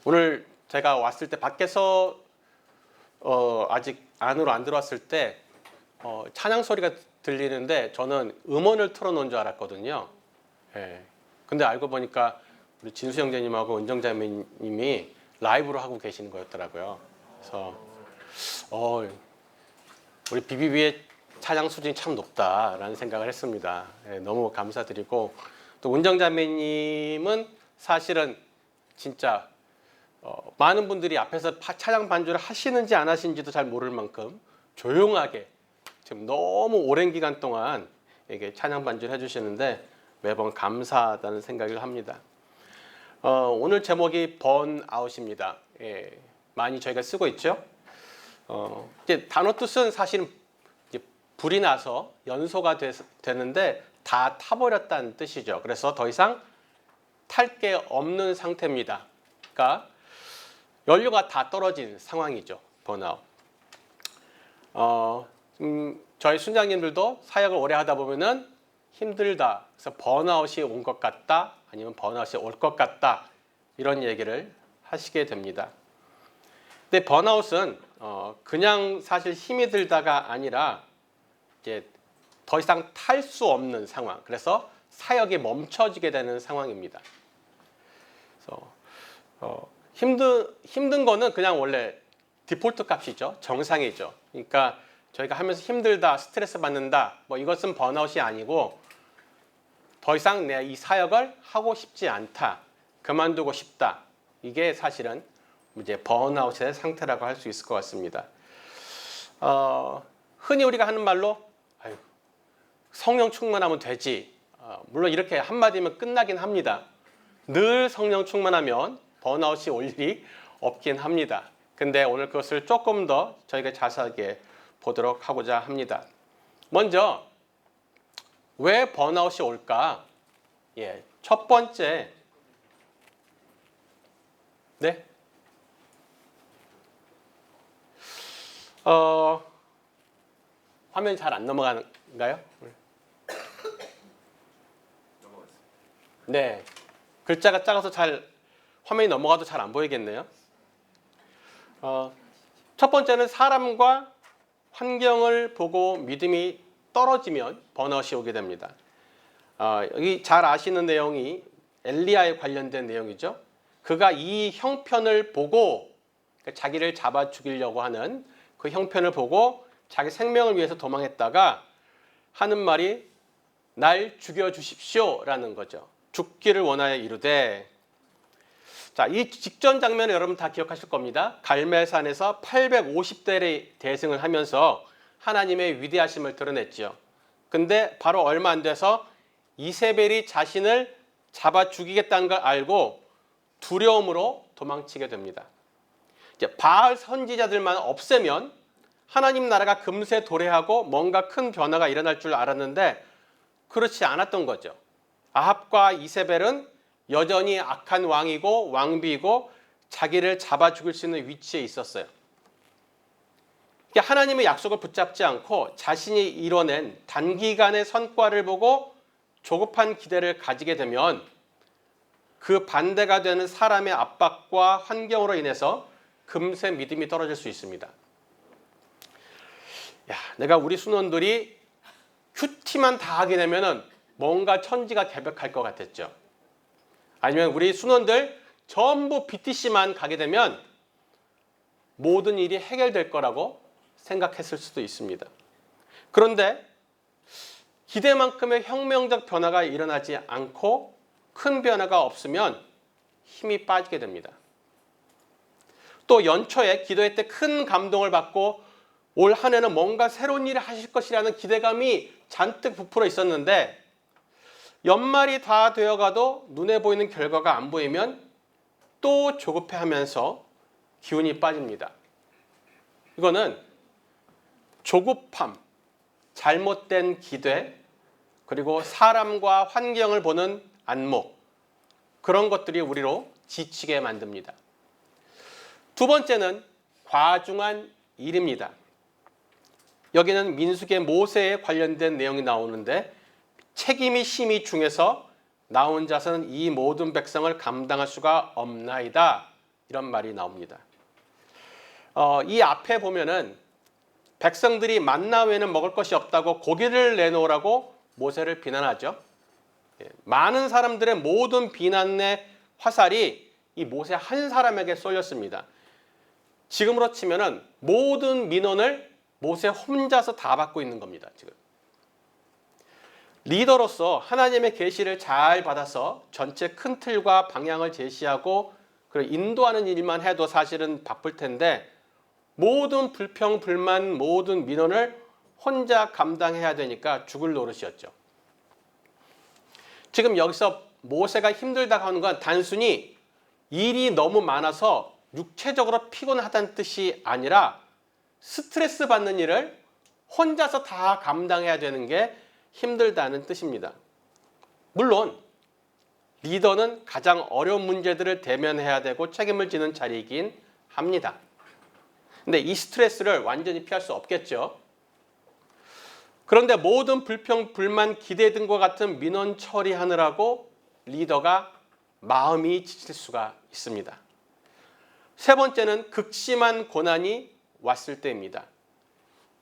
오늘 제가 왔을 때 밖에서 아직 안으로 안 들어왔을 때 찬양 소리가 들리는데 저는 음원을 틀어놓은 줄 알았거든요. 예. 근데 알고 보니까 우리 진수 형제님하고 은정자매님이 라이브로 하고 계시는 거였더라고요. 그래서 우리 BBB의 찬양 수준이 참 높다라는 생각을 했습니다. 예, 너무 감사드리고 또 은정자매님은 사실은 진짜 많은 분들이 앞에서 찬양 반주를 하시는지 안 하시는지도 잘 모를 만큼 조용하게 지금 너무 오랜 기간 동안 이게 찬양 반주를 해주시는데 매번 감사하다는 생각을 합니다. 오늘 제목이 번아웃입니다. 예, 많이 저희가 쓰고 있죠. 이제 단어 뜻은 사실은 이제 불이 나서 연소가 되는데 다 타버렸다는 뜻이죠. 그래서 더 이상 탈 게 없는 상태입니다. 그러니까 연료가 다 떨어진 상황이죠. 번아웃. 저희 순장님들도 사역을 오래 하다 보면은 힘들다. 그래서 번아웃이 온 것 같다. 아니면 번아웃이 올 것 같다. 이런 얘기를 하시게 됩니다. 근데 번아웃은 그냥 사실 힘이 들다가 아니라 이제 더 이상 탈 수 없는 상황. 그래서 사역이 멈춰지게 되는 상황입니다. 그래서 힘든 거는 그냥 원래 디폴트 값이죠. 정상이죠. 그러니까 저희가 하면서 힘들다, 스트레스 받는다, 뭐 이것은 번아웃이 아니고 더 이상 내가 이 사역을 하고 싶지 않다, 그만두고 싶다. 이게 사실은 이제 번아웃의 상태라고 할 수 있을 것 같습니다. 흔히 우리가 하는 말로 아유, 성령 충만하면 되지. 물론 이렇게 한마디면 끝나긴 합니다. 늘 성령 충만하면 번아웃이 올 일이 없긴 합니다. 근데 오늘 그것을 조금 더 저희가 자세하게 보도록 하고자 합니다. 먼저 왜 번아웃이 올까? 예, 첫 번째, 네, 화면이 잘 안 넘어가는가요? 네, 글자가 작아서 화면이 넘어가도 잘 안 보이겠네요. 첫 번째는 사람과 환경을 보고 믿음이 떨어지면 번아웃이 오게 됩니다. 여기 잘 아시는 내용이 엘리야에 관련된 내용이죠. 그가 이 형편을 보고 자기를 잡아 죽이려고 하는 그 형편을 보고 자기 생명을 위해서 도망했다가 하는 말이 날 죽여 주십시오라는 거죠. 죽기를 원하여 이르되. 자, 이 직전 장면을 여러분 다 기억하실 겁니다. 갈멜산에서 850대의 대승을 하면서 하나님의 위대하심을 드러냈죠. 근데 바로 얼마 안 돼서 이세벨이 자신을 잡아 죽이겠다는 걸 알고 두려움으로 도망치게 됩니다. 이제 바알 선지자들만 없애면 하나님 나라가 금세 도래하고 뭔가 큰 변화가 일어날 줄 알았는데 그렇지 않았던 거죠. 아합과 이세벨은 여전히 악한 왕이고 왕비이고 자기를 잡아 죽일 수 있는 위치에 있었어요. 하나님의 약속을 붙잡지 않고 자신이 이뤄낸 단기간의 성과를 보고 조급한 기대를 가지게 되면 그 반대가 되는 사람의 압박과 환경으로 인해서 금세 믿음이 떨어질 수 있습니다. 내가 우리 순원들이 큐티만 다 하게 되면은 뭔가 천지가 개벽할 것 같았죠. 아니면 우리 순원들 전부 BTC만 가게 되면 모든 일이 해결될 거라고 생각했을 수도 있습니다. 그런데 기대만큼의 혁명적 변화가 일어나지 않고 큰 변화가 없으면 힘이 빠지게 됩니다. 또 연초에 기도회 때 큰 감동을 받고 올 한 해는 뭔가 새로운 일을 하실 것이라는 기대감이 잔뜩 부풀어 있었는데 연말이 다 되어가도 눈에 보이는 결과가 안 보이면 또 조급해하면서 기운이 빠집니다. 이거는 조급함, 잘못된 기대, 그리고 사람과 환경을 보는 안목, 그런 것들이 우리로 지치게 만듭니다. 두 번째는 과중한 일입니다. 여기는 민수기 모세에 관련된 내용이 나오는데 책임이 심히 중해서 나 혼자서는 이 모든 백성을 감당할 수가 없나이다 이런 말이 나옵니다. 이 앞에 보면은 백성들이 만나 외에는 먹을 것이 없다고 고기를 내놓으라고 모세를 비난하죠. 많은 사람들의 모든 비난의 화살이 이 모세 한 사람에게 쏠렸습니다. 지금으로 치면은 모든 민원을 모세 혼자서 다 받고 있는 겁니다. 지금 리더로서 하나님의 계시를 잘 받아서 전체 큰 틀과 방향을 제시하고 그리고 인도하는 일만 해도 사실은 바쁠 텐데 모든 불평, 불만, 모든 민원을 혼자 감당해야 되니까 죽을 노릇이었죠. 지금 여기서 모세가 힘들다고 하는 건 단순히 일이 너무 많아서 육체적으로 피곤하다는 뜻이 아니라 스트레스 받는 일을 혼자서 다 감당해야 되는 게 힘들다는 뜻입니다. 물론 리더는 가장 어려운 문제들을 대면해야 되고 책임을 지는 자리이긴 합니다. 근데 이 스트레스를 완전히 피할 수 없겠죠. 그런데 모든 불평, 불만, 기대 등과 같은 민원 처리하느라고 리더가 마음이 지칠 수가 있습니다. 세 번째는 극심한 고난이 왔을 때입니다.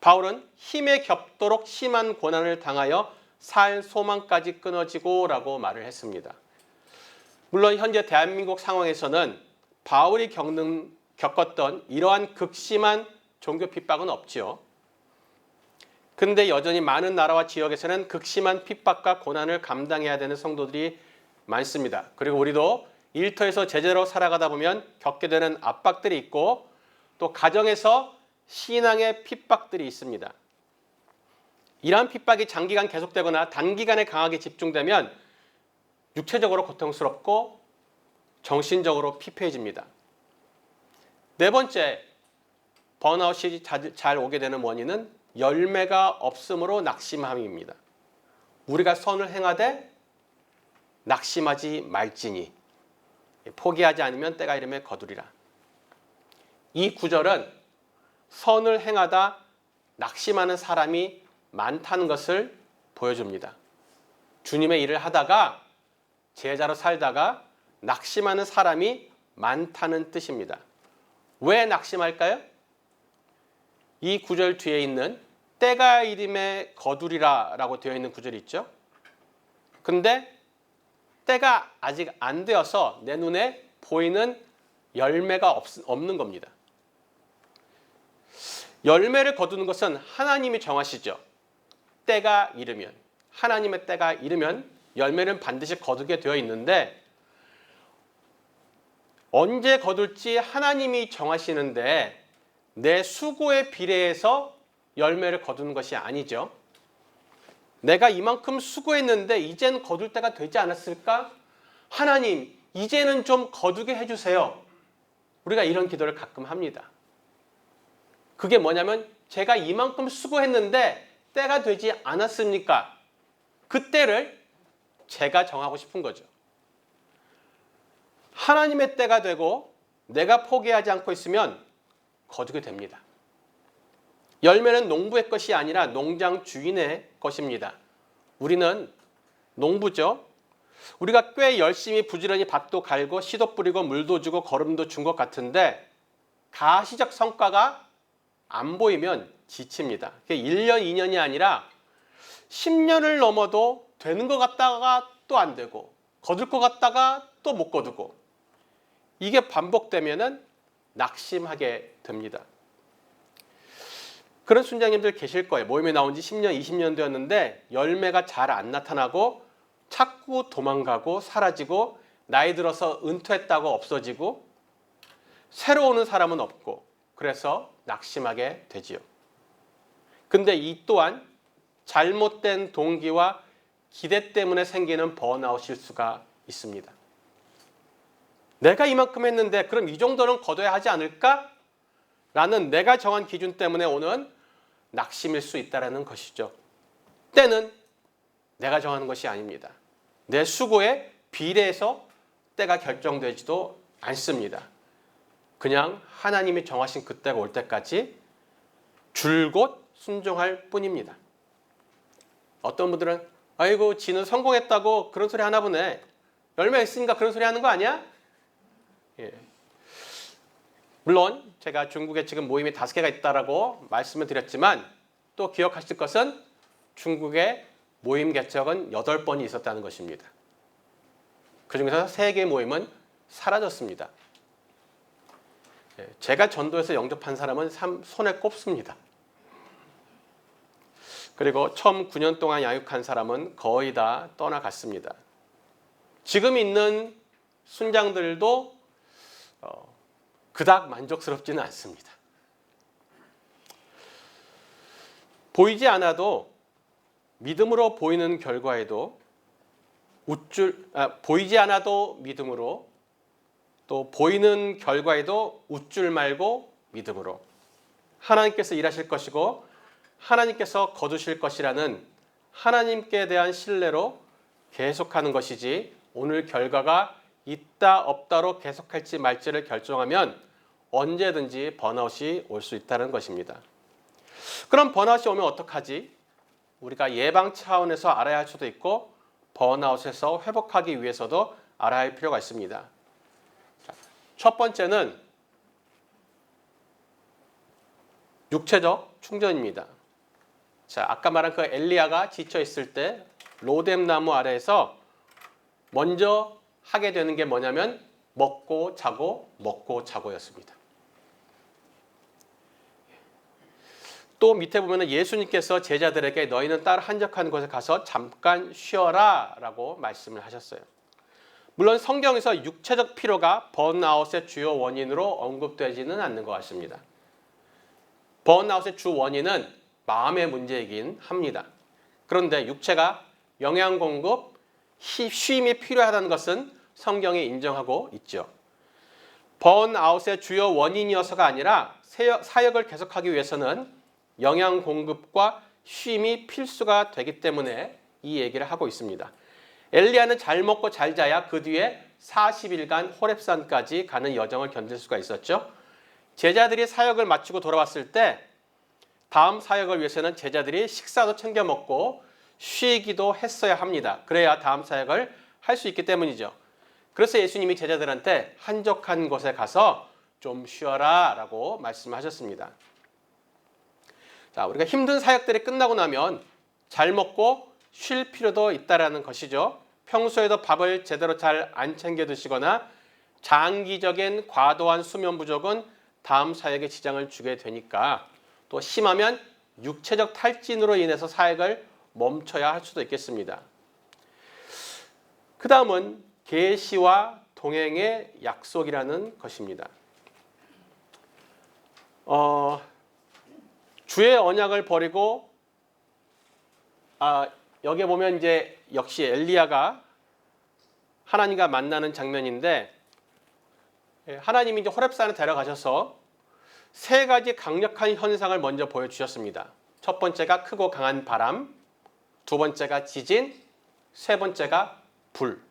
바울은 힘에 겹도록 심한 고난을 당하여 살 소망까지 끊어지고 라고 말을 했습니다. 물론 현재 대한민국 상황에서는 바울이 겪었던 이러한 극심한 종교 핍박은 없지요. 근데 여전히 많은 나라와 지역에서는 극심한 핍박과 고난을 감당해야 되는 성도들이 많습니다. 그리고 우리도 일터에서 제대로 살아가다 보면 겪게 되는 압박들이 있고 또 가정에서 신앙의 핍박들이 있습니다. 이러한 핍박이 장기간 계속되거나 단기간에 강하게 집중되면 육체적으로 고통스럽고 정신적으로 피폐해집니다. 네 번째, 번아웃이 잘 오게 되는 원인은 열매가 없음으로 낙심함입니다. 우리가 선을 행하되 낙심하지 말지니 포기하지 않으면 때가 이르매 거두리라. 이 구절은 선을 행하다 낙심하는 사람이 많다는 것을 보여줍니다. 주님의 일을 하다가 제자로 살다가 낙심하는 사람이 많다는 뜻입니다. 왜 낙심할까요? 이 구절 뒤에 있는 때가 이름에 거두리라 라고 되어 있는 구절이 있죠. 근데 때가 아직 안 되어서 내 눈에 보이는 열매가 없는 겁니다. 열매를 거두는 것은 하나님이 정하시죠. 때가 이르면, 하나님의 때가 이르면 열매는 반드시 거두게 되어 있는데 언제 거둘지 하나님이 정하시는데 내 수고에 비례해서 열매를 거두는 것이 아니죠. 내가 이만큼 수고했는데 이젠 거둘 때가 되지 않았을까? 하나님, 이제는 좀 거두게 해주세요. 우리가 이런 기도를 가끔 합니다. 그게 뭐냐면 제가 이만큼 수고했는데 때가 되지 않았습니까? 그 때를 제가 정하고 싶은 거죠. 하나님의 때가 되고 내가 포기하지 않고 있으면 거두게 됩니다. 열매는 농부의 것이 아니라 농장 주인의 것입니다. 우리는 농부죠. 우리가 꽤 열심히 부지런히 밭도 갈고 씨도 뿌리고 물도 주고 거름도 준 것 같은데 가시적 성과가 안 보이면 지칩니다. 1년, 2년이 아니라 10년을 넘어도 되는 것 같다가 또 안 되고 거둘 것 같다가 또 못 거두고 이게 반복되면은 낙심하게 됩니다. 그런 순장님들 계실 거예요. 모임에 나온 지 10년, 20년 되었는데 열매가 잘 안 나타나고 자꾸 도망가고 사라지고 나이 들어서 은퇴했다고 없어지고 새로 오는 사람은 없고 그래서 낙심하게 되지요. 근데 이 또한 잘못된 동기와 기대 때문에 생기는 번아웃일 수가 있습니다. 내가 이만큼 했는데 그럼 이 정도는 거둬야 하지 않을까? 라는 내가 정한 기준 때문에 오는 낙심일 수 있다는 것이죠. 때는 내가 정하는 것이 아닙니다. 내 수고에 비례해서 때가 결정되지도 않습니다. 그냥 하나님이 정하신 그때가 올 때까지 줄곧 순종할 뿐입니다. 어떤 분들은 아이고 지는 성공했다고 그런 소리 하나 보네. 열매 있으니까 그런 소리 하는 거 아니야? 예. 물론 제가 중국에 지금 모임이 5개가 있다라고 말씀을 드렸지만 또 기억하실 것은 중국에 모임 개척은 8번이 있었다는 것입니다. 그중에서 3개 모임은 사라졌습니다. 제가 전도에서 영접한 사람은 손에 꼽습니다. 그리고 처음 9년 동안 양육한 사람은 거의 다 떠나갔습니다. 지금 있는 순장들도 그닥 만족스럽지는 않습니다. 보이지 않아도 믿음으로 보이는 결과에도 보이지 않아도 믿음으로, 또 보이는 결과에도 웃줄 말고 믿음으로 하나님께서 일하실 것이고 하나님께서 거두실 것이라는 하나님께 대한 신뢰로 계속하는 것이지, 오늘 결과가 있다 없다로 계속할지 말지를 결정하면 언제든지 번아웃이 올 수 있다는 것입니다. 그럼 번아웃이 오면 어떡하지? 우리가 예방 차원에서 알아야 할 수도 있고 번아웃에서 회복하기 위해서도 알아야 할 필요가 있습니다. 첫 번째는 육체적 충전입니다. 자, 아까 말한 그 엘리야가 지쳐 있을 때 로뎀 나무 아래에서 먼저 하게 되는 게 뭐냐면 먹고 자고였습니다. 또 밑에 보면 예수님께서 제자들에게 너희는 딸 한적한 곳에 가서 잠깐 쉬어라 라고 말씀을 하셨어요. 물론 성경에서 육체적 피로가 번아웃의 주요 원인으로 언급되지는 않는 것 같습니다. 번아웃의 주 원인은 마음의 문제이긴 합니다. 그런데 육체가 영양 공급, 쉼이 필요하다는 것은 성경이 인정하고 있죠. 번아웃의 주요 원인이어서가 아니라 사역을 계속하기 위해서는 영양 공급과 쉼이 필수가 되기 때문에 이 얘기를 하고 있습니다. 엘리야는 잘 먹고 잘 자야 그 뒤에 40일간 호렙산까지 가는 여정을 견딜 수가 있었죠. 제자들이 사역을 마치고 돌아왔을 때 다음 사역을 위해서는 제자들이 식사도 챙겨 먹고 쉬기도 했어야 합니다. 그래야 다음 사역을 할 수 있기 때문이죠. 그래서 예수님이 제자들한테 한적한 곳에 가서 좀 쉬어라 라고 말씀하셨습니다. 자, 우리가 힘든 사역들이 끝나고 나면 잘 먹고 쉴 필요도 있다라는 것이죠. 평소에도 밥을 제대로 잘 안 챙겨 드시거나 장기적인 과도한 수면 부족은 다음 사역에 지장을 주게 되니까, 또 심하면 육체적 탈진으로 인해서 사역을 멈춰야 할 수도 있겠습니다. 그 다음은 계시와 동행의 약속이라는 것입니다. 주의 언약을 버리고 여기 보면 이제 역시 엘리야가 하나님과 만나는 장면인데, 하나님이 이제 호렙산에 데려가셔서 3가지 강력한 현상을 먼저 보여주셨습니다. 첫 번째가 크고 강한 바람, 두 번째가 지진, 세 번째가 불.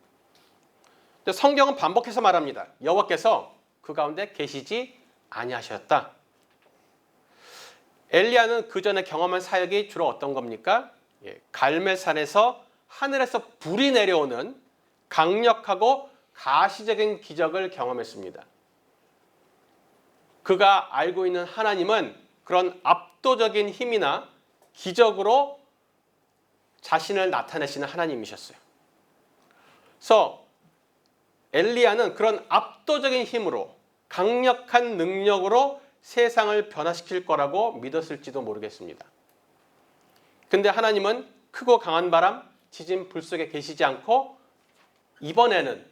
성경은 반복해서 말합니다. 여호와께서 그 가운데 계시지 아니하셨다. 엘리야는 그 전에 경험한 사역이 주로 어떤 겁니까? 갈멜산에서 하늘에서 불이 내려오는 강력하고 가시적인 기적을 경험했습니다. 그가 알고 있는 하나님은 그런 압도적인 힘이나 기적으로 자신을 나타내시는 하나님이셨어요. 그래서 엘리야는 그런 압도적인 힘으로, 강력한 능력으로 세상을 변화시킬 거라고 믿었을지도 모르겠습니다. 근데 하나님은 크고 강한 바람, 지진, 불 속에 계시지 않고 이번에는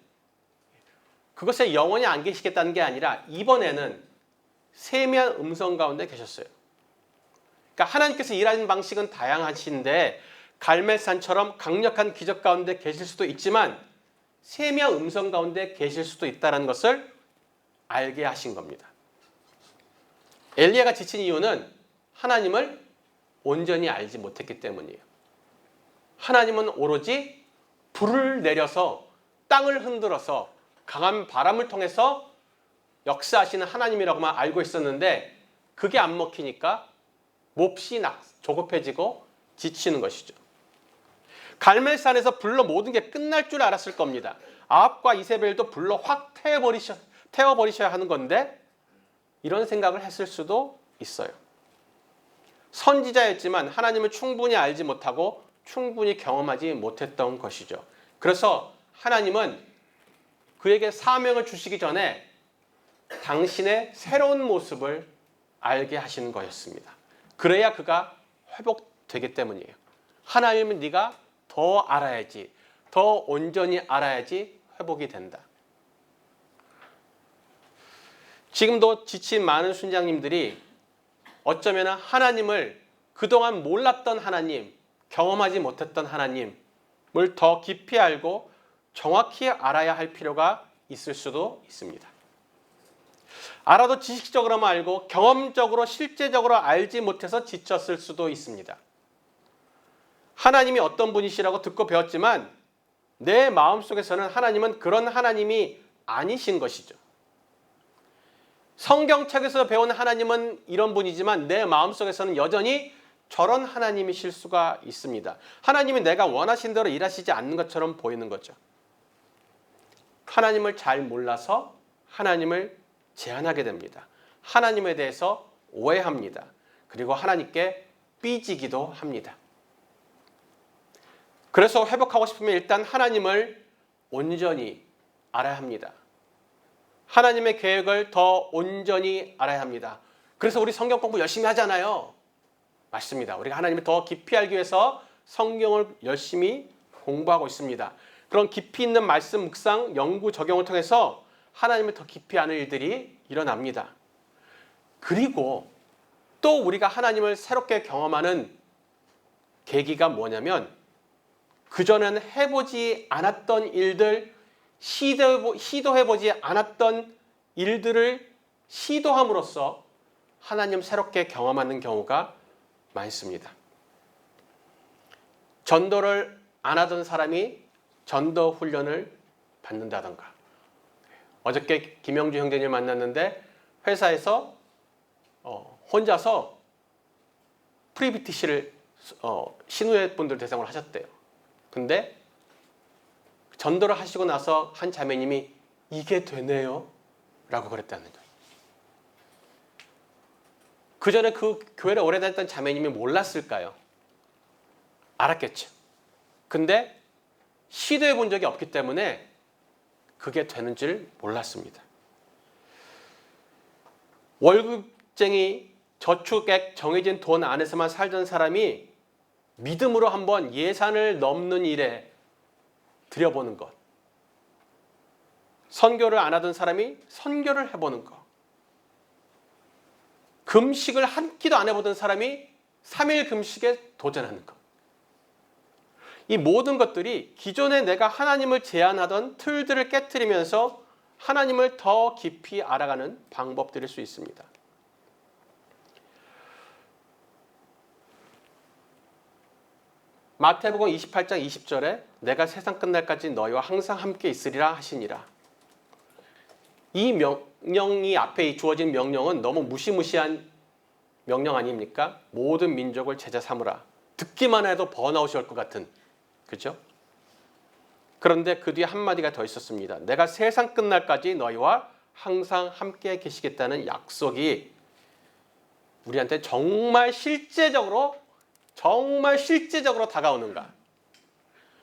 그것에 영원히 안 계시겠다는 게 아니라 이번에는 세미한 음성 가운데 계셨어요. 그러니까 하나님께서 일하는 방식은 다양하신데 갈멜산처럼 강력한 기적 가운데 계실 수도 있지만 세미한 음성 가운데 계실 수도 있다는 것을 알게 하신 겁니다. 엘리야가 지친 이유는 하나님을 온전히 알지 못했기 때문이에요. 하나님은 오로지 불을 내려서 땅을 흔들어서 강한 바람을 통해서 역사하시는 하나님이라고만 알고 있었는데 그게 안 먹히니까 몹시 조급해지고 지치는 것이죠. 갈멜산에서 불로 모든 게 끝날 줄 알았을 겁니다. 아합과 이세벨도 불로 확 태워버리셔야 하는 건데 이런 생각을 했을 수도 있어요. 선지자였지만 하나님을 충분히 알지 못하고 충분히 경험하지 못했던 것이죠. 그래서 하나님은 그에게 사명을 주시기 전에 당신의 새로운 모습을 알게 하시는 거였습니다. 그래야 그가 회복되기 때문이에요. 하나님은 네가 더 알아야지, 더 온전히 알아야지 회복이 된다. 지금도 지친 많은 순장님들이 어쩌면 하나님을 그동안 몰랐던 하나님, 경험하지 못했던 하나님을 더 깊이 알고 정확히 알아야 할 필요가 있을 수도 있습니다. 알아도 지식적으로만 알고 경험적으로 실제적으로 알지 못해서 지쳤을 수도 있습니다. 하나님이 어떤 분이시라고 듣고 배웠지만 내 마음속에서는 하나님은 그런 하나님이 아니신 것이죠. 성경책에서 배운 하나님은 이런 분이지만 내 마음속에서는 여전히 저런 하나님이실 수가 있습니다. 하나님이 내가 원하신 대로 일하시지 않는 것처럼 보이는 거죠. 하나님을 잘 몰라서 하나님을 제한하게 됩니다. 하나님에 대해서 오해합니다. 그리고 하나님께 삐지기도 합니다. 그래서 회복하고 싶으면 일단 하나님을 온전히 알아야 합니다. 하나님의 계획을 더 온전히 알아야 합니다. 그래서 우리 성경 공부 열심히 하잖아요. 맞습니다. 우리가 하나님을 더 깊이 알기 위해서 성경을 열심히 공부하고 있습니다. 그런 깊이 있는 말씀 묵상, 연구, 적용을 통해서 하나님을 더 깊이 아는 일들이 일어납니다. 그리고 또 우리가 하나님을 새롭게 경험하는 계기가 뭐냐면 그전엔 해보지 않았던 일들, 시도해보지 않았던 일들을 시도함으로써 하나님 새롭게 경험하는 경우가 많습니다. 전도를 안 하던 사람이 전도 훈련을 받는다던가. 어저께 김영주 형제님 만났는데 회사에서 혼자서 프리비티시를 신우회 분들 대상으로 하셨대요. 근데 전도를 하시고 나서 한 자매님이 이게 되네요 라고 그랬다는 거예요. 그 전에 그 교회를 오래 다녔던 자매님이 몰랐을까요? 알았겠죠. 근데 시도해 본 적이 없기 때문에 그게 되는 줄 몰랐습니다. 월급쟁이 저축액 정해진 돈 안에서만 살던 사람이 믿음으로 한번 예산을 넘는 일에 들여보는 것. 선교를 안 하던 사람이 선교를 해보는 것. 금식을 한 끼도 안 해보던 사람이 3일 금식에 도전하는 것. 이 모든 것들이 기존에 내가 하나님을 제한하던 틀들을 깨트리면서 하나님을 더 깊이 알아가는 방법들일 수 있습니다. 마태복음 28장 20절에 내가 세상 끝날까지 너희와 항상 함께 있으리라 하시니라. 이 명령이 앞에 주어진 명령은 너무 무시무시한 명령 아닙니까? 모든 민족을 제자 삼으라. 듣기만 해도 번아웃이 올 것 같은. 그죠? 그런데 그 뒤에 한마디가 더 있었습니다. 내가 세상 끝날까지 너희와 항상 함께 계시겠다는 약속이 우리한테 정말 실제적으로 다가오는가?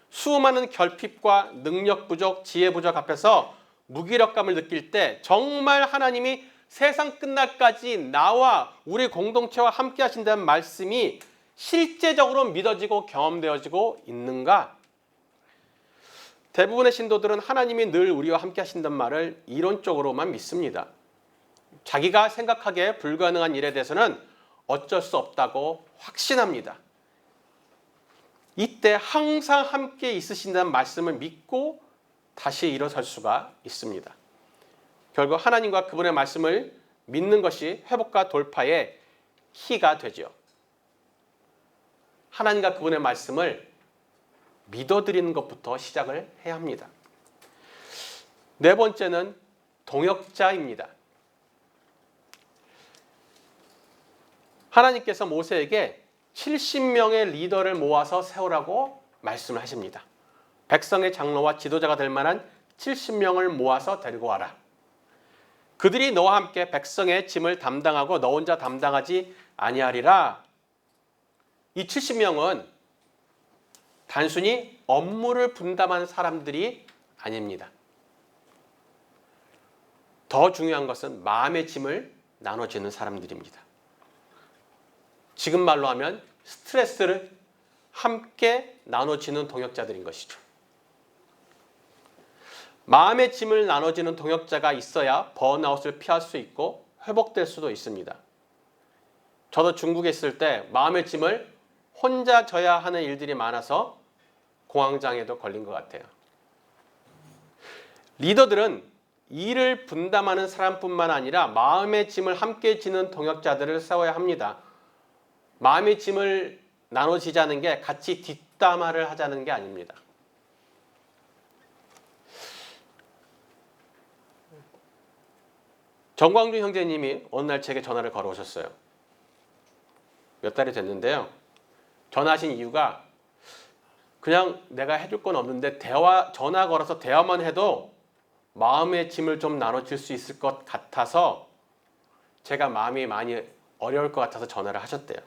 수많은 결핍과 능력 부족, 지혜 부족 앞에서 무기력감을 느낄 때 정말 하나님이 세상 끝날까지 나와 우리 공동체와 함께 하신다는 말씀이 실제적으로 믿어지고 경험되어지고 있는가? 대부분의 신도들은 하나님이 늘 우리와 함께 하신다는 말을 이론적으로만 믿습니다. 자기가 생각하기에 불가능한 일에 대해서는 어쩔 수 없다고 확신합니다. 이때 항상 함께 있으신다는 말씀을 믿고 다시 일어설 수가 있습니다. 결국 하나님과 그분의 말씀을 믿는 것이 회복과 돌파의 키가 되죠. 하나님과 그분의 말씀을 믿어드리는 것부터 시작을 해야 합니다. 네 번째는 동역자입니다. 하나님께서 모세에게 70명의 리더를 모아서 세우라고 말씀을 하십니다. 백성의 장로와 지도자가 될 만한 70명을 모아서 데리고 와라. 그들이 너와 함께 백성의 짐을 담당하고 너 혼자 담당하지 아니하리라. 이 70명은 단순히 업무를 분담한 사람들이 아닙니다. 더 중요한 것은 마음의 짐을 나눠지는 사람들입니다. 지금 말로 하면 스트레스를 함께 나눠지는 동역자들인 것이죠. 마음의 짐을 나눠지는 동역자가 있어야 번아웃을 피할 수 있고 회복될 수도 있습니다. 저도 중국에 있을 때 마음의 짐을 혼자 져야 하는 일들이 많아서 공황장애도 걸린 것 같아요. 리더들은 일을 분담하는 사람뿐만 아니라 마음의 짐을 함께 지는 동역자들을 세워야 합니다. 마음의 짐을 나눠지자는 게 같이 뒷담화를 하자는 게 아닙니다. 정광준 형제님이 어느 날 제게 전화를 걸어오셨어요. 몇 달이 됐는데요. 전화하신 이유가 그냥 내가 해줄 건 없는데 전화 걸어서 대화만 해도 마음의 짐을 좀 나눠줄 수 있을 것 같아서 제가 마음이 많이 어려울 것 같아서 전화를 하셨대요.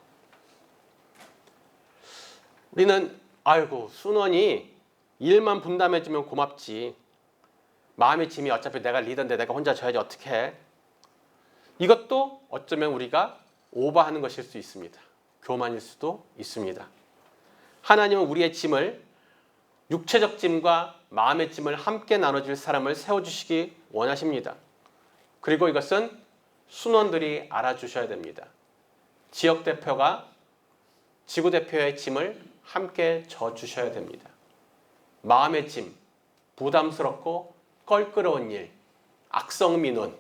우리는 아이고 순원이 일만 분담해주면 고맙지. 마음의 짐이 어차피 내가 리더인데 내가 혼자 져야지 어떻게 해. 이것도 어쩌면 우리가 오버하는 것일 수 있습니다. 교만일 수도 있습니다. 하나님은 우리의 짐을 육체적 짐과 마음의 짐을 함께 나눠줄 사람을 세워주시기 원하십니다. 그리고 이것은 순원들이 알아주셔야 됩니다. 지역대표가 지구대표의 짐을 함께 져주셔야 됩니다. 마음의 짐, 부담스럽고 껄끄러운 일, 악성민원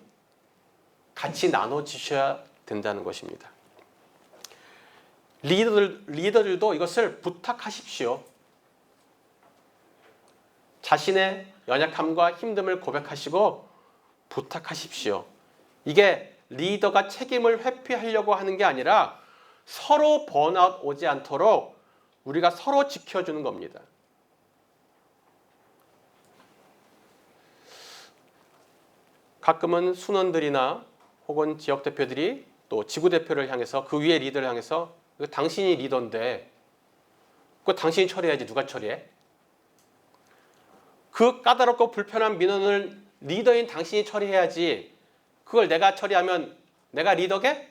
같이 나눠주셔야 된다는 것입니다. 리더들도 이것을 부탁하십시오. 자신의 연약함과 힘듦을 고백하시고 부탁하십시오. 이게 리더가 책임을 회피하려고 하는 게 아니라 서로 번아웃 오지 않도록 우리가 서로 지켜주는 겁니다. 가끔은 순원들이나 혹은 지역대표들이 또 지구대표를 향해서 그 위에 리더를 향해서 당신이 리더인데 그거 당신이 처리해야지 누가 처리해? 그 까다롭고 불편한 민원을 리더인 당신이 처리해야지 그걸 내가 처리하면 내가 리더게?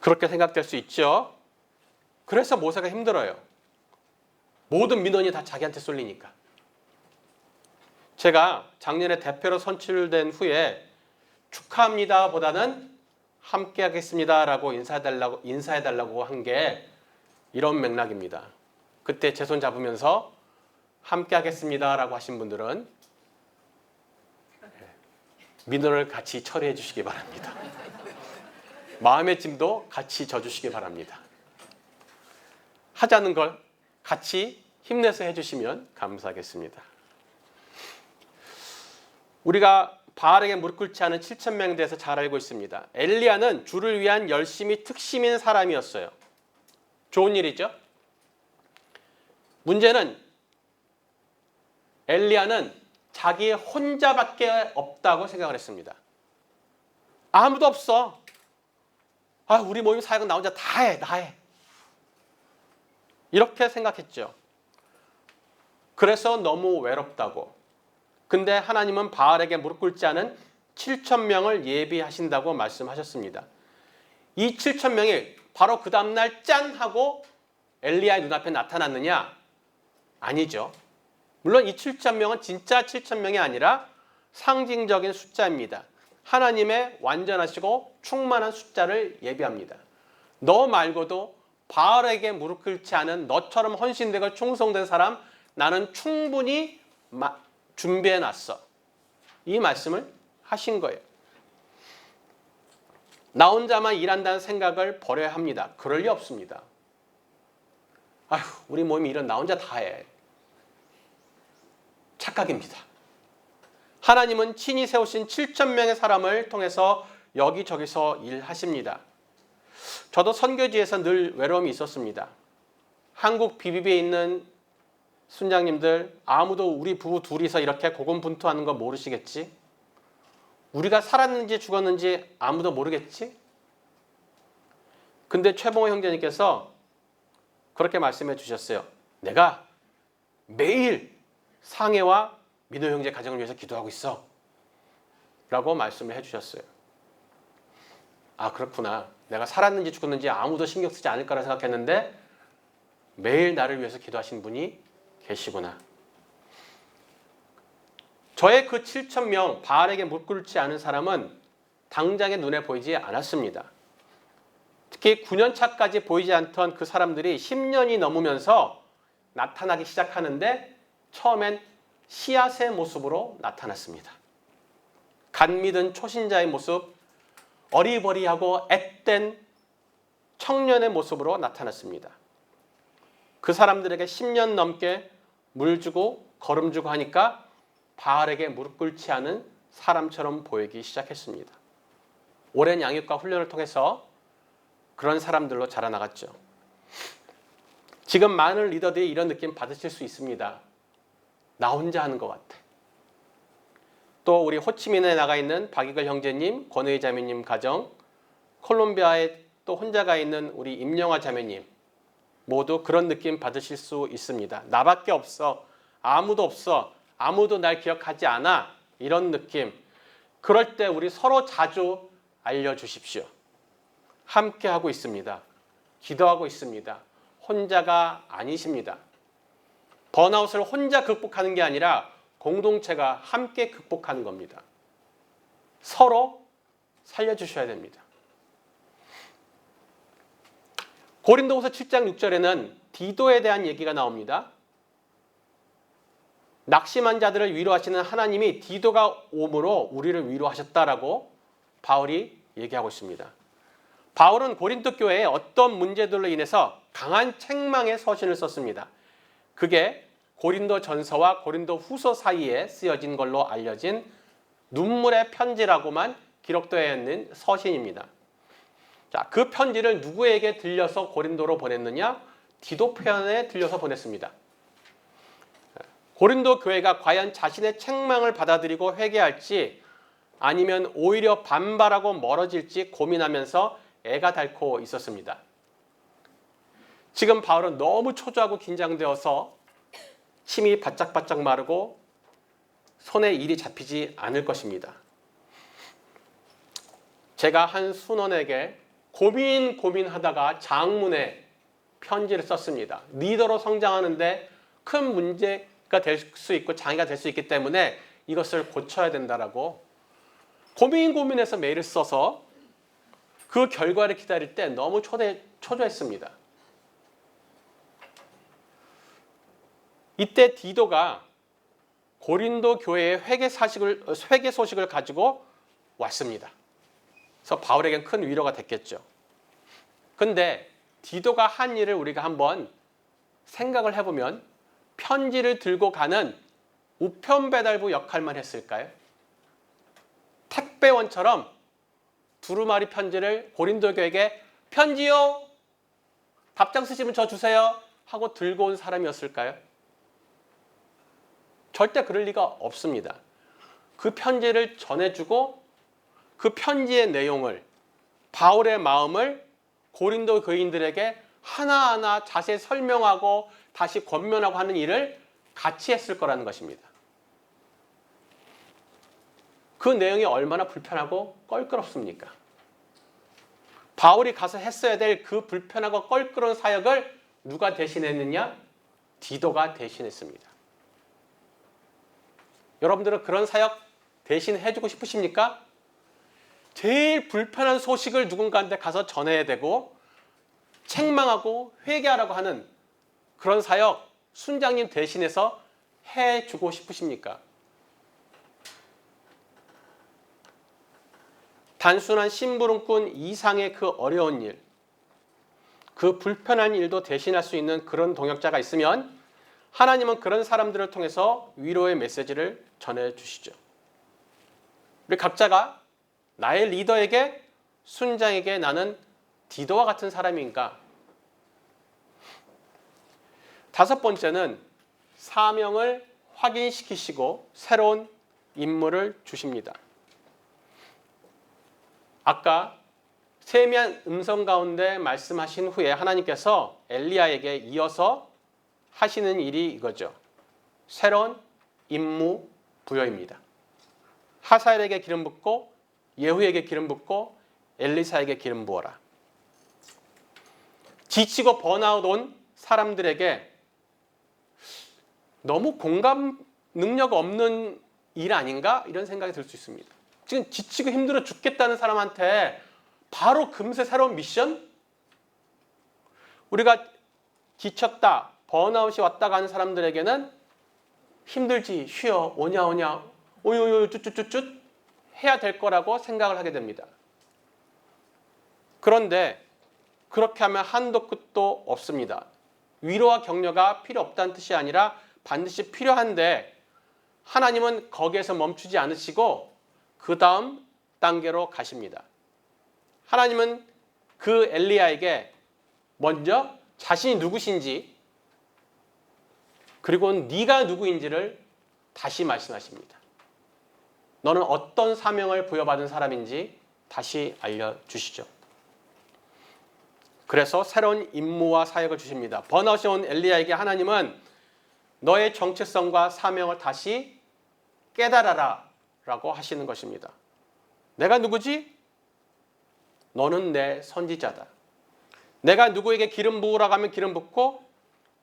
그렇게 생각될 수 있죠. 그래서 모세가 힘들어요. 모든 민원이 다 자기한테 쏠리니까. 제가 작년에 대표로 선출된 후에 축하합니다 보다는 함께 하겠습니다 라고 인사해달라고 한 게 이런 맥락입니다. 그때 제 손 잡으면서 함께 하겠습니다 라고 하신 분들은 민원을 같이 처리해 주시기 바랍니다. 마음의 짐도 같이 져주시기 바랍니다. 하자는 걸 같이 힘내서 해주시면 감사하겠습니다. 우리가 바알에게 무릎 꿇지 않은 7,000명에 대해서 잘 알고 있습니다. 엘리야는 주를 위한 열심히 특심인 사람이었어요. 좋은 일이죠. 문제는 엘리야는 자기 혼자밖에 없다고 생각을 했습니다. 아무도 없어. 우리 모임 사역은 나 혼자 다 해. 이렇게 생각했죠. 그래서 너무 외롭다고. 근데 하나님은 바알에게 무릎 꿇지 않은 7,000명을 예비하신다고 말씀하셨습니다. 이 7,000명이 바로 그 다음날 짠 하고 엘리야의 눈앞에 나타났느냐? 아니죠. 물론 이 7,000명은 진짜 7,000명이 아니라 상징적인 숫자입니다. 하나님의 완전하시고 충만한 숫자를 예비합니다. 너 말고도 바알에게 무릎 꿇지 않은 너처럼 헌신되고 충성된 사람 나는 충분히 준비해놨어. 이 말씀을 하신 거예요. 나 혼자만 일한다는 생각을 버려야 합니다. 그럴 리 없습니다. 우리 모임이 이런 나 혼자 다 해. 착각입니다. 하나님은 친히 세우신 7,000명의 사람을 통해서 여기저기서 일하십니다. 저도 선교지에서 늘 외로움이 있었습니다. 한국 BBB에 있는 순장님들 아무도 우리 부부 둘이서 이렇게 고군분투하는 거 모르시겠지? 우리가 살았는지 죽었는지 아무도 모르겠지? 근데 최봉호 형제님께서 그렇게 말씀해 주셨어요. 내가 매일 상해와 민호 형제 가정을 위해서 기도하고 있어 라고 말씀을 해 주셨어요. 아, 그렇구나. 내가 살았는지 죽었는지 아무도 신경 쓰지 않을 거라 생각했는데 매일 나를 위해서 기도하신 분이 계시구나. 저의 그 7,000명 바알에게 무릎 꿇지 않은 사람은 당장에 눈에 보이지 않았습니다. 특히 9년 차까지 보이지 않던 그 사람들이 10년이 넘으면서 나타나기 시작하는데 처음엔 씨앗의 모습으로 나타났습니다. 갓 믿은 초신자의 모습, 어리버리하고 앳된 청년의 모습으로 나타났습니다. 그 사람들에게 10년 넘게 물 주고 거름 주고 하니까 바알에게 무릎 꿇지 않은 사람처럼 보이기 시작했습니다. 오랜 양육과 훈련을 통해서 그런 사람들로 자라나갔죠. 지금 많은 리더들이 이런 느낌 받으실 수 있습니다. 나 혼자 하는 것 같아. 또 우리 호치민에 나가 있는 박이글 형제님, 권의희 자매님 가정, 콜롬비아에 또 혼자 가 있는 우리 임영화 자매님 모두 그런 느낌 받으실 수 있습니다. 나밖에 없어. 아무도 없어. 아무도 날 기억하지 않아. 이런 느낌. 그럴 때 우리 서로 자주 알려주십시오. 함께 하고 있습니다. 기도하고 있습니다. 혼자가 아니십니다. 번아웃을 혼자 극복하는 게 아니라 공동체가 함께 극복하는 겁니다. 서로 살려주셔야 됩니다. 고린도후서 7장 6절에는 디도에 대한 얘기가 나옵니다. 낙심한 자들을 위로하시는 하나님이 디도가 오므로 우리를 위로하셨다라고 바울이 얘기하고 있습니다. 바울은 고린도 교회에 어떤 문제들로 인해서 강한 책망의 서신을 썼습니다. 그게 고린도 전서와 고린도 후서 사이에 쓰여진 걸로 알려진 눈물의 편지라고만 기록되어 있는 서신입니다. 자, 그 편지를 누구에게 들려서 고린도로 보냈느냐? 디도 편에 들려서 보냈습니다. 고린도 교회가 과연 자신의 책망을 받아들이고 회개할지 아니면 오히려 반발하고 멀어질지 고민하면서 애가 닳고 있었습니다. 지금 바울은 너무 초조하고 긴장되어서 침이 바짝바짝 마르고 손에 일이 잡히지 않을 것입니다. 제가 한 순원에게 고민하다가 장문의 편지를 썼습니다. 리더로 성장하는데 큰 문제가 될 수 있고 장애가 될 수 있기 때문에 이것을 고쳐야 된다라고 고민해서 메일을 써서 그 결과를 기다릴 때 너무 초조했습니다. 이때 디도가 고린도 교회의 회개 소식을 가지고 왔습니다. 그래서 바울에겐 큰 위로가 됐겠죠. 근데 디도가 한 일을 우리가 한번 생각을 해보면 편지를 들고 가는 우편 배달부 역할만 했을까요? 택배원처럼 두루마리 편지를 고린도 교회에게 편지요? 답장 쓰시면 저 주세요 하고 들고 온 사람이었을까요? 절대 그럴 리가 없습니다. 그 편지를 전해주고 그 편지의 내용을 바울의 마음을 고린도 교인들에게 하나하나 자세히 설명하고 다시 권면하고 하는 일을 같이 했을 거라는 것입니다. 그 내용이 얼마나 불편하고 껄끄럽습니까? 바울이 가서 했어야 될 그 불편하고 껄끄러운 사역을 누가 대신했느냐? 디도가 대신했습니다. 여러분들은 그런 사역 대신 해주고 싶으십니까? 제일 불편한 소식을 누군가한테 가서 전해야 되고 책망하고 회개하라고 하는 그런 사역 순장님 대신해서 해주고 싶으십니까? 단순한 심부름꾼 이상의 그 어려운 일, 그 불편한 일도 대신할 수 있는 그런 동역자가 있으면 하나님은 그런 사람들을 통해서 위로의 메시지를 전해주시죠. 우리 각자가 나의 리더에게, 순장에게 나는 디도와 같은 사람인가? 다섯 번째는 사명을 확인시키시고 새로운 임무를 주십니다. 아까 세미한 음성 가운데 말씀하신 후에 하나님께서 엘리야에게 이어서 하시는 일이 이거죠. 새로운 임무 부여입니다. 하사엘에게 기름 붓고 예후에게 기름 붓고 엘리사에게 기름 부어라. 지치고 번아웃 온 사람들에게 너무 공감 능력 없는 일 아닌가? 이런 생각이 들 수 있습니다. 지금 지치고 힘들어 죽겠다는 사람한테 바로 금세 새로운 미션? 우리가 지쳤다, 번아웃이 왔다 가는 사람들에게는 힘들지, 쉬어, 오냐, 오요요, 쭈쭈쭈쭈 해야 될 거라고 생각을 하게 됩니다. 그런데 그렇게 하면 한도 끝도 없습니다. 위로와 격려가 필요 없다는 뜻이 아니라 반드시 필요한데 하나님은 거기에서 멈추지 않으시고 그 다음 단계로 가십니다. 하나님은 그 엘리야에게 먼저 자신이 누구신지 그리고 네가 누구인지를 다시 말씀하십니다. 너는 어떤 사명을 부여받은 사람인지 다시 알려주시죠. 그래서 새로운 임무와 사역을 주십니다. 번아웃이 온 엘리야에게 하나님은 너의 정체성과 사명을 다시 깨달아라 라고 하시는 것입니다. 내가 누구지? 너는 내 선지자다. 내가 누구에게 기름 부으라고 하면 기름 붓고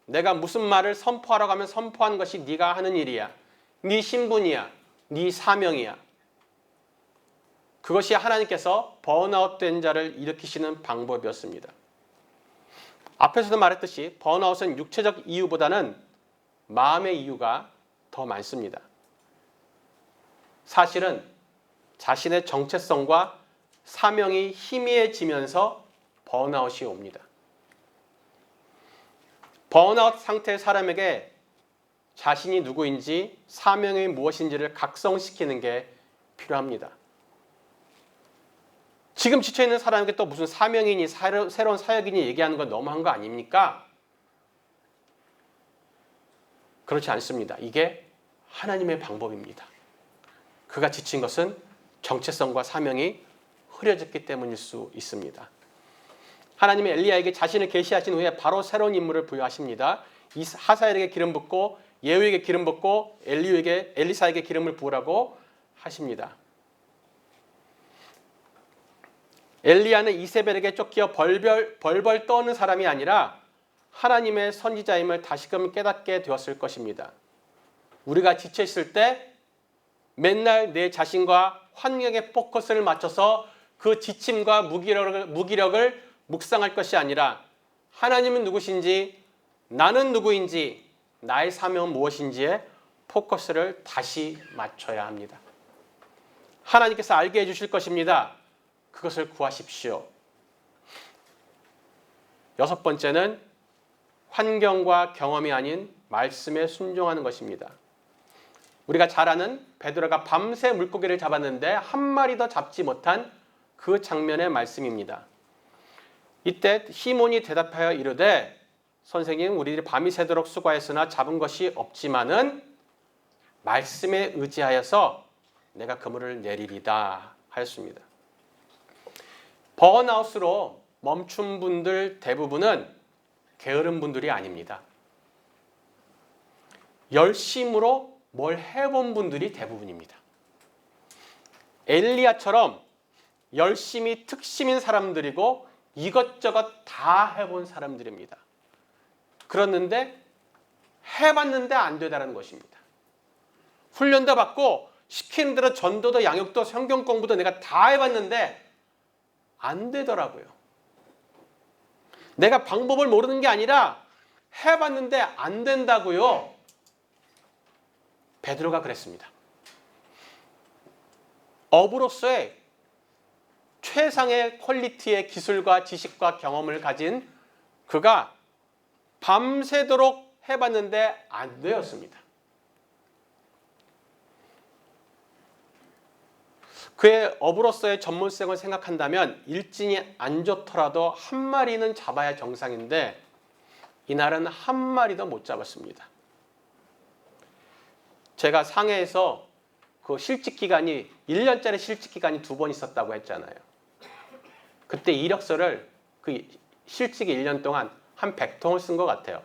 내가 무슨 말을 선포하라고 하면 선포하는 것이 네가 하는 일이야. 네 신분이야. 네 사명이야. 그것이 하나님께서 번아웃된 자를 일으키시는 방법이었습니다. 앞에서도 말했듯이 번아웃은 육체적 이유보다는 마음의 이유가 더 많습니다. 사실은 자신의 정체성과 사명이 희미해지면서 번아웃이 옵니다. 번아웃 상태의 사람에게 자신이 누구인지 사명이 무엇인지를 각성시키는 게 필요합니다. 지금 지쳐있는 사람에게 또 무슨 사명이니 새로운 사역이니 얘기하는 건 너무한 거 아닙니까? 그렇지 않습니다. 이게 하나님의 방법입니다. 그가 지친 것은 정체성과 사명이 흐려졌기 때문일 수 있습니다. 하나님의 엘리야에게 자신을 계시하신 후에 바로 새로운 임무를 부여하십니다. 이 하사엘에게 기름 붓고 예후에게 기름 붓고 엘리사에게 기름을 부으라고 하십니다. 엘리야는 이세벨에게 쫓겨 벌벌 떠는 사람이 아니라 하나님의 선지자임을 다시금 깨닫게 되었을 것입니다. 우리가 지쳐있을 때 맨날 내 자신과 환경에 포커스를 맞춰서 그 지침과 무기력을 묵상할 것이 아니라 하나님은 누구신지, 나는 누구인지, 나의 사명은 무엇인지에 포커스를 다시 맞춰야 합니다. 하나님께서 알게 해주실 것입니다. 그것을 구하십시오. 여섯 번째는 환경과 경험이 아닌 말씀에 순종하는 것입니다. 우리가 잘 아는 베드로가 밤새 물고기를 잡았는데 한 마리도 잡지 못한 그 장면의 말씀입니다. 이때 시몬이 대답하여 이르되 선생님, 우리들이 밤이 새도록 수고하였으나 잡은 것이 없지만은 말씀에 의지하여서 내가 그물을 내리리다 하였습니다. 번아웃으로 멈춘 분들 대부분은 게으른 분들이 아닙니다. 열심으로 뭘 해본 분들이 대부분입니다. 엘리야처럼 열심히 특심인 사람들이고 이것저것 다 해본 사람들입니다. 그랬는데 해봤는데 안 되다라는 것입니다. 훈련도 받고 시키는 대로 전도도 양육도 성경 공부도 내가 다 해봤는데 안 되더라고요. 내가 방법을 모르는 게 아니라 해봤는데 안 된다고요. 베드로가 그랬습니다. 어부로서의 최상의 퀄리티의 기술과 지식과 경험을 가진 그가 밤새도록 해봤는데 안 되었습니다. 그의 어부로서의 전문성을 생각한다면 일진이 안 좋더라도 한 마리는 잡아야 정상인데 이날은 한 마리도 못 잡았습니다. 제가 상해에서 그 실직 기간이 1년짜리 실직 기간이 2번 있었다고 했잖아요. 그때 이력서를 그 실직이 1년 동안 한 100통을 쓴 것 같아요.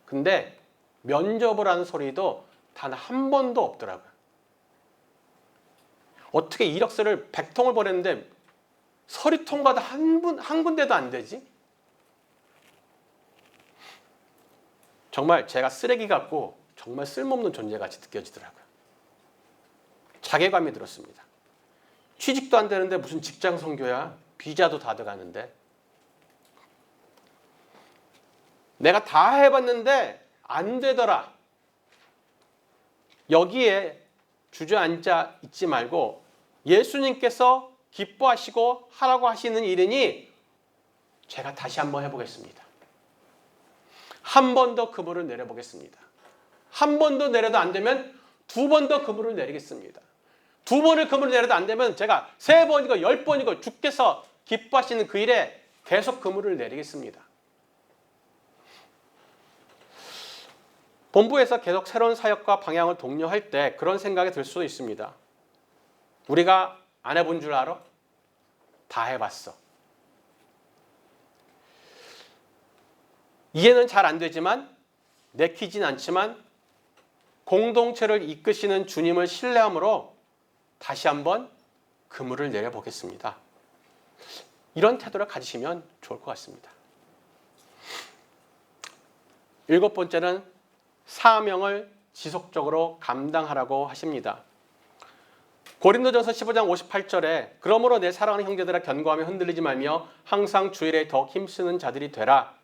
근데 면접을 하는 소리도 단 한 번도 없더라고요. 어떻게 이력서를 100통을 보냈는데 서류 통과도 한 군데도 안 되지? 정말 제가 쓰레기 같고 정말 쓸모없는 존재같이 느껴지더라고요. 자괴감이 들었습니다. 취직도 안 되는데 무슨 직장 선교야? 비자도 다 돼가는데. 내가 다 해봤는데 안 되더라. 여기에 주저앉아 있지 말고 예수님께서 기뻐하시고 하라고 하시는 일이니 제가 다시 한번 해보겠습니다. 한 번 더 그물을 내려보겠습니다. 한 번 더 내려도 안 되면 2번 더 그물을 내리겠습니다. 2번을 그물을 내려도 안 되면 제가 3번이고 10번이고 주께서 기뻐하시는 그 일에 계속 그물을 내리겠습니다. 본부에서 계속 새로운 사역과 방향을 독려할 때 그런 생각이 들 수도 있습니다. 우리가 안 해본 줄 알아? 다 해봤어. 이해는 잘 안 되지만 내키진 않지만 공동체를 이끄시는 주님을 신뢰함으로 다시 한번 그물을 내려보겠습니다. 이런 태도를 가지시면 좋을 것 같습니다. 7번째는 사명을 지속적으로 감당하라고 하십니다. 고린도전서 15장 58절에 그러므로 내 사랑하는 형제들아 견고하며 흔들리지 말며 항상 주일에 더욱 힘쓰는 자들이 되라.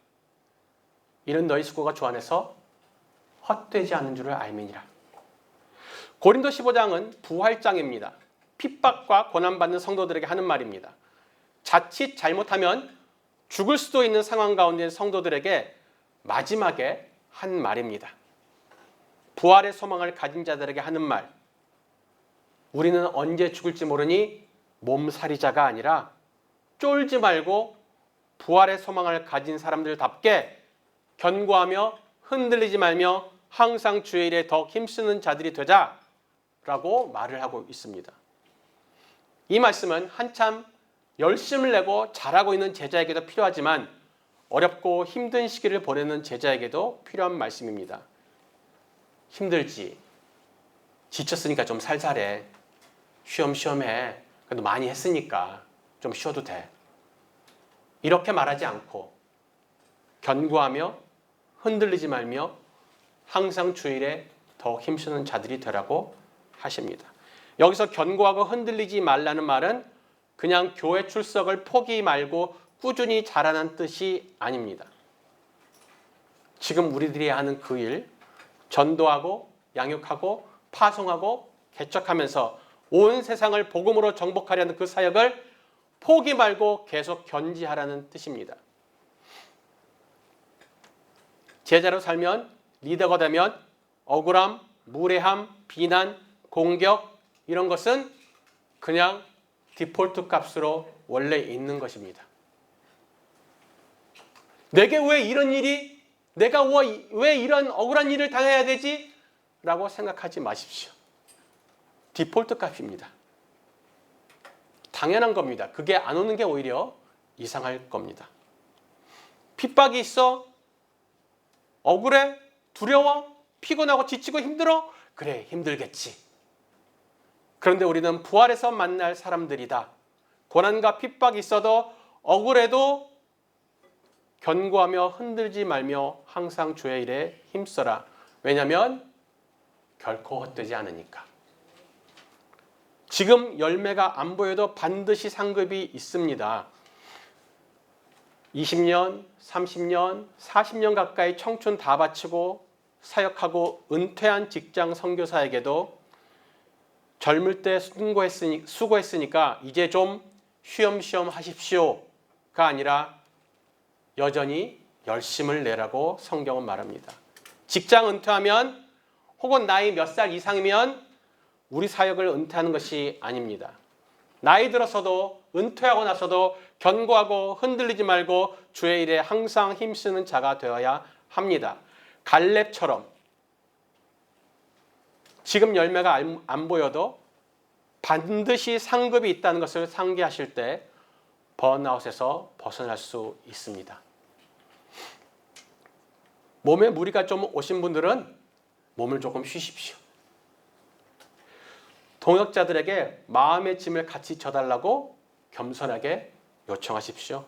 이는 너희 수고가 주 안에서 헛되지 않은 줄을 알미니라. 고린도 15장은 부활장입니다. 핍박과 고난받는 성도들에게 하는 말입니다. 자칫 잘못하면 죽을 수도 있는 상황 가운데 있는 성도들에게 마지막에 한 말입니다. 부활의 소망을 가진 자들에게 하는 말. 우리는 언제 죽을지 모르니 몸살이자가 아니라 쫄지 말고 부활의 소망을 가진 사람들답게 견고하며 흔들리지 말며 항상 주의 일에 더 힘쓰는 자들이 되자라고 말을 하고 있습니다. 이 말씀은 한참 열심을 내고 잘하고 있는 제자에게도 필요하지만 어렵고 힘든 시기를 보내는 제자에게도 필요한 말씀입니다. 힘들지. 지쳤으니까 좀 살살해. 쉬엄쉬엄 해. 그래도 많이 했으니까 좀 쉬어도 돼. 이렇게 말하지 않고 견고하며 흔들리지 말며 항상 주일에 더욱 힘쓰는 자들이 되라고 하십니다. 여기서 견고하고 흔들리지 말라는 말은 그냥 교회 출석을 포기 말고 꾸준히 잘하는 뜻이 아닙니다. 지금 우리들이 하는 그 일, 전도하고 양육하고 파송하고 개척하면서 온 세상을 복음으로 정복하려는 그 사역을 포기 말고 계속 견지하라는 뜻입니다. 제자로 살면, 리더가 되면 억울함, 무례함, 비난, 공격 이런 것은 그냥 디폴트 값으로 원래 있는 것입니다. 내게 왜 이런 일이, 내가 왜 이런 억울한 일을 당해야 되지? 라고 생각하지 마십시오. 디폴트 값입니다. 당연한 겁니다. 그게 안 오는 게 오히려 이상할 겁니다. 핍박이 있어? 억울해? 두려워? 피곤하고 지치고 힘들어? 그래, 힘들겠지. 그런데 우리는 부활해서 만날 사람들이다. 고난과 핍박이 있어도 억울해도 견고하며 흔들지 말며 항상 주의 일에 힘써라. 왜냐하면 결코 헛되지 않으니까. 지금 열매가 안 보여도 반드시 상급이 있습니다. 20년, 30년, 40년 가까이 청춘 다 바치고 사역하고 은퇴한 직장 선교사에게도 젊을 때 수고했으니까 이제 좀 쉬엄쉬엄 하십시오가 아니라 여전히 열심을 내라고 성경은 말합니다. 직장 은퇴하면 혹은 나이 몇 살 이상이면 우리 사역을 은퇴하는 것이 아닙니다. 나이 들어서도 은퇴하고 나서도 견고하고 흔들리지 말고 주의 일에 항상 힘쓰는 자가 되어야 합니다. 갈렙처럼 지금 열매가 안 보여도 반드시 상급이 있다는 것을 상기하실 때 번아웃에서 벗어날 수 있습니다. 몸에 무리가 좀 오신 분들은 몸을 조금 쉬십시오. 동역자들에게 마음의 짐을 같이 져달라고 겸손하게 요청하십시오.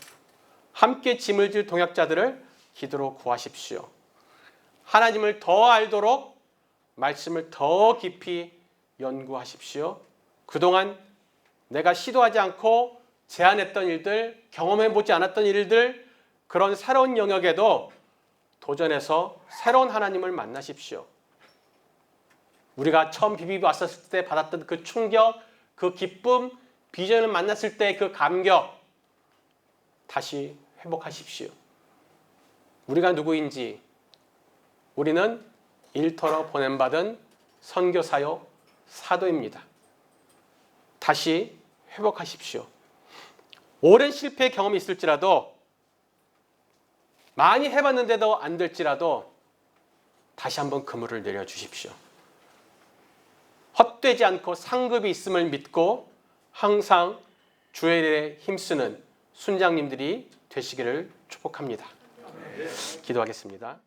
함께 짐을 질 동역자들을 기도로 구하십시오. 하나님을 더 알도록 말씀을 더 깊이 연구하십시오. 그동안 내가 시도하지 않고 제안했던 일들, 경험해보지 않았던 일들, 그런 새로운 영역에도 도전해서 새로운 하나님을 만나십시오. 우리가 처음 비비비 왔었을 때 받았던 그 충격, 그 기쁨, 비전을 만났을 때 그 감격 다시 회복하십시오. 우리가 누구인지, 우리는 일터로 보냄받은 선교사요 사도입니다. 다시 회복하십시오. 오랜 실패 경험이 있을지라도, 많이 해봤는데도 안 될지라도 다시 한번 그물을 내려주십시오. 헛되지 않고 상급이 있음을 믿고 항상 주의 일에 힘쓰는 순장님들이 되시기를 축복합니다. 기도하겠습니다.